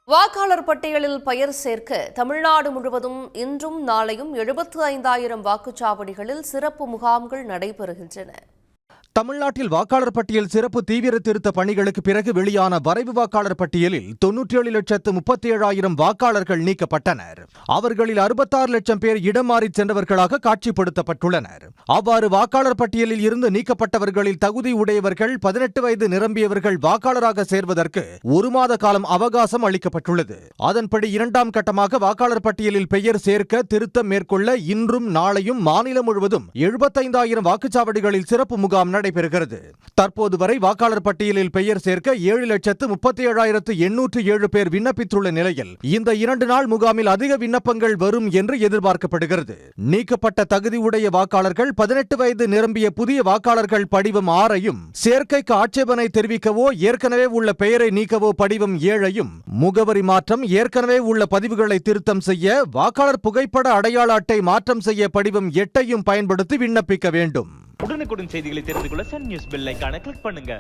வாக்காளர் பட்டியலில் பெயர் சேர்க்க தமிழ்நாடு முழுவதும் இன்றும் நாளையும் 75,000 வாக்குச்சாவடிகளில் சிறப்பு முகாம்கள் நடைபெறுகின்றன. தமிழ்நாட்டில் வாக்காளர் பட்டியல் சிறப்பு தீவிர திருத்த பணிகளுக்கு பிறகு வெளியான வரைவு வாக்காளர் பட்டியலில் 97,37,000 வாக்காளர்கள் நீக்கப்பட்டனர். அவர்களில் 66 லட்சம் பேர் இடம் மாறி சென்றவர்களாக காட்சிப்படுத்தப்பட்டுள்ளனர். அவ்வாறு வாக்காளர் பட்டியலில் இருந்து நீக்கப்பட்டவர்களில் தகுதி உடையவர்கள் 18 வயது நிரம்பியவர்கள் வாக்காளராக சேர்வதற்கு 1 மாத காலம் அவகாசம் அளிக்கப்பட்டுள்ளது. அதன்படி இரண்டாம் கட்டமாக வாக்காளர் பட்டியலில் பெயர் சேர்க்க திருத்தம் மேற்கொள்ள இன்றும் நாளையும் மாநிலம் முழுவதும் 75,000 வாக்குச்சாவடிகளில் சிறப்பு முகாம் நடைபெறுகிறது. தற்போது வரை வாக்காளர் பட்டியலில் பெயர் சேர்க்க 7,37,807 பேர் விண்ணப்பித்துள்ள நிலையில் இந்த 2 நாள் முகாமில் அதிக விண்ணப்பங்கள் வரும் என்று எதிர்பார்க்கப்படுகிறது. நீக்கப்பட்ட தகுதியுடைய வாக்காளர்கள் 18 வயது நிரம்பிய புதிய வாக்காளர்கள் படிவம் 6ஐயும், சேர்க்கைக்கு ஆட்சேபனை தெரிவிக்கவோ ஏற்கனவே உள்ள பெயரை நீக்கவோ படிவம் 7ஐயும், முகவரி மாற்றம், ஏற்கனவே உள்ள பதிவுகளை திருத்தம் செய்ய வாக்காளர் புகைப்பட அடையாள அட்டை மாற்றம் செய்ய படிவம் 8ஐயும் பயன்படுத்தி விண்ணப்பிக்க வேண்டும். உடனுக்குடன் செய்திகளை தெரிந்து கொள்ள சன் நியூஸ் பெல் ஐகானை கிளிக் பண்ணுங்க.